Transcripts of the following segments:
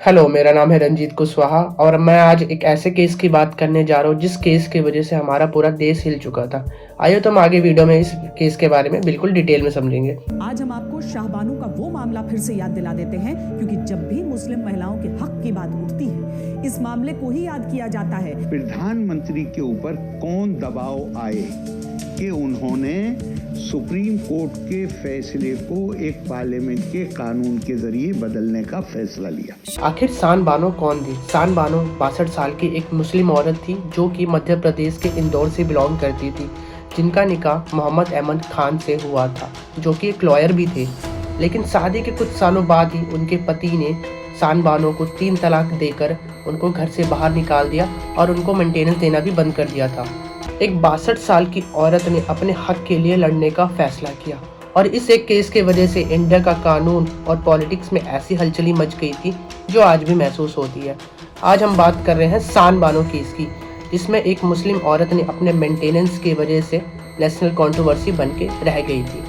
Hello, मेरा नाम है रंजीत कुशवाहा और मैं आज एक ऐसे केस की बात करने जा रहा हूँ जिस केस की वजह से हमारा पूरा देश हिल चुका था। आइए तो हम आगे वीडियो में इस केस के बारे में बिल्कुल डिटेल में समझेंगे। आज हम आपको शाहबानो का वो मामला फिर से याद दिला देते हैं, क्योंकि जब भी मुस्लिम महिलाओं के हक की बात उठती है इस मामले को ही याद किया जाता है। प्रधानमंत्री के ऊपर कौन दबाव आए कि उन्होंने सुप्रीम कोर्ट के फैसले को एक पार्लियामेंट के कानून के जरिए बदलने का फैसला लिया। आखिर शान बानो कौन थी? शान बानो 62 साल की एक मुस्लिम औरत थी जो कि मध्य प्रदेश के इंदौर से बिलोंग करती थी, जिनका निकाह मोहम्मद अहमद खान से हुआ था, जो कि एक लॉयर भी थे। लेकिन शादी के कुछ सालों बाद ही उनके पति ने शान बानो को 3 तलाक देकर उनको घर से बाहर निकाल दिया और उनको मेंटेनेंस देना भी बंद कर दिया था। एक 62 साल की औरत ने अपने हक के लिए लड़ने का फैसला किया और इस एक केस के वजह से इंडिया का कानून और पॉलिटिक्स में ऐसी हलचली मच गई थी जो आज भी महसूस होती है। आज हम बात कर रहे हैं शान बानो केस की, जिसमें एक मुस्लिम औरत ने अपने मेंटेनेंस की वजह से नेशनल कंट्रोवर्सी बन के रह गई थी,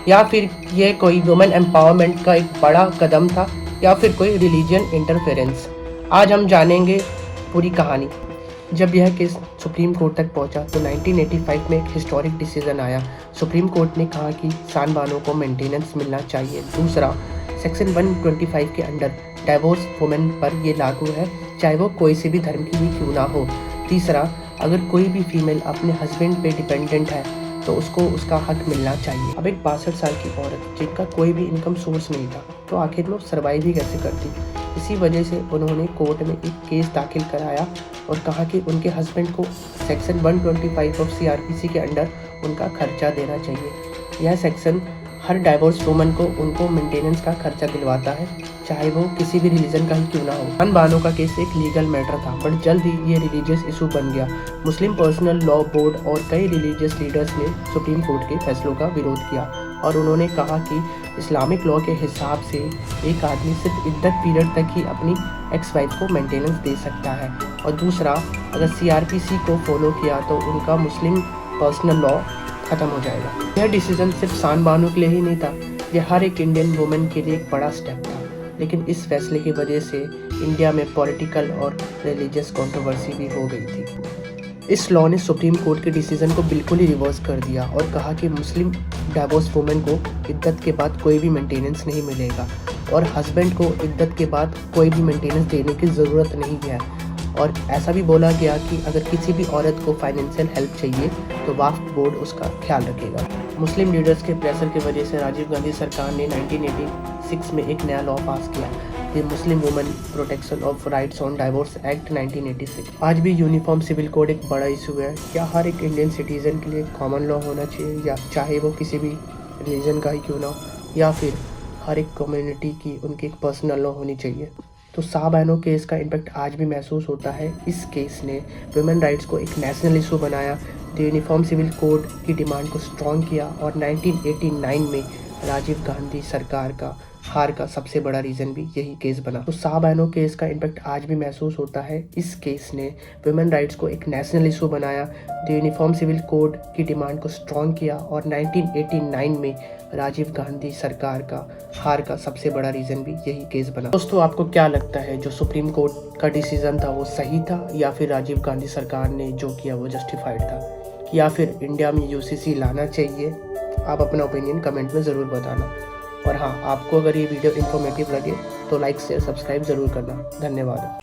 या फिर ये कोई वुमेन एम्पावरमेंट का एक बड़ा कदम था, या फिर कोई रिलीजियन इंटरफेरेंस। आज हम जानेंगे पूरी कहानी। जब यह केस सुप्रीम कोर्ट तक पहुंचा तो 1985 में एक हिस्टोरिक डिसीजन आया। सुप्रीम कोर्ट ने कहा कि शान बानो को मेंटेनेंस मिलना चाहिए। दूसरा, सेक्शन 125 के अंडर डाइवोर्स वुमेन पर ये लागू है, चाहे वो कोई से भी धर्म की भी क्यों ना हो। तीसरा, अगर कोई भी फीमेल अपने हस्बैंड पे डिपेंडेंट है तो उसको उसका हक मिलना चाहिए। अब एक 62 साल की औरत जिनका कोई भी इनकम सोर्स नहीं था, तो आखिर वो सर्वाइव ही कैसे करती? इसी वजह से उन्होंने कोर्ट में एक केस दाखिल कराया और कहा कि उनके हस्बैंड को सेक्शन 125 ऑफ CRPC के अंडर उनका खर्चा देना चाहिए। यह सेक्शन हर डाइवोर्स वुमन को उनको मेंटेनेंस का खर्चा दिलवाता है, चाहे वो किसी भी रिलीजन का ही क्यों ना हो। शान बानो का केस एक लीगल मैटर था, बट जल्द ही ये रिलीजियस इशू बन गया। मुस्लिम पर्सनल लॉ बोर्ड और कई रिलीजियस लीडर्स ने सुप्रीम कोर्ट के फैसलों का विरोध किया और उन्होंने कहा कि इस्लामिक लॉ के हिसाब से एक आदमी सिर्फ इद्दत पीरियड तक ही अपनी एक्स वाइफ को मेंटेनेंस दे सकता है, और दूसरा, अगर CRPC को फॉलो किया तो उनका मुस्लिम पर्सनल लॉ खत्म हो जाएगा। यह डिसीजन सिर्फ शान बानो के लिए ही नहीं था, यह हर एक इंडियन वुमेन के लिए एक बड़ा स्टेप था। लेकिन इस फैसले की वजह से इंडिया में पॉलिटिकल और रिलीजियस कंट्रोवर्सी भी हो गई थी। इस लॉ ने सुप्रीम कोर्ट के डिसीजन को बिल्कुल ही रिवर्स कर दिया और कहा कि मुस्लिम डाइवोर्स वुमेन को इद्दत के बाद कोई भी मेंटेनेंस नहीं मिलेगा और हस्बैंड को इद्दत के बाद कोई भी मेंटेनेंस देने की ज़रूरत नहीं है। और ऐसा भी बोला गया कि अगर किसी भी औरत को फाइनेंशियल हेल्प चाहिए तो वक्फ बोर्ड उसका ख्याल रखेगा। मुस्लिम लीडर्स के प्रेशर की वजह से राजीव गांधी सरकार ने 1986 में एक नया लॉ पास किया, the Muslim women protection of rights on divorce act 1986। आज भी यूनिफॉर्म सिविल कोड एक बड़ा इशू है। क्या हर एक इंडियन सिटीजन के लिए कॉमन लॉ होना चाहिए, या चाहे वो किसी भी रिलीजन का ही क्यों ना हो, या फिर हर एक कम्युनिटी की उनकी एक पर्सनल लॉ होनी चाहिए? तो शान बानो केस का इम्पैक्ट आज भी महसूस होता है। इस केस ने वुमेन राइट्स को एक नेशनल इशू बनाया, द यूनिफॉर्म सिविल कोड की डिमांड को स्ट्रॉन्ग किया और 1989 में राजीव गांधी सरकार का हार का सबसे बड़ा रीज़न भी यही केस बना। तो शान बानो केस का इम्पैक्ट आज भी महसूस होता है। इस केस ने वुमेन राइट्स को एक नेशनल इशू बनाया, द यूनिफॉर्म सिविल कोड की डिमांड को स्ट्रॉन्ग किया और 1989 में राजीव गांधी सरकार का हार का सबसे बड़ा रीज़न भी यही केस बना। दोस्तों, आपको क्या लगता है, जो सुप्रीम कोर्ट का डिसीजन था वो सही था, या फिर राजीव गांधी सरकार ने जो किया वो जस्टिफाइड था, या फिर इंडिया में UCC लाना चाहिए? आप अपना ओपिनियन कमेंट में ज़रूर बताना। और हाँ, आपको अगर ये वीडियो इन्फॉर्मेटिव लगे तो लाइक शेयर सब्सक्राइब ज़रूर करना। धन्यवाद।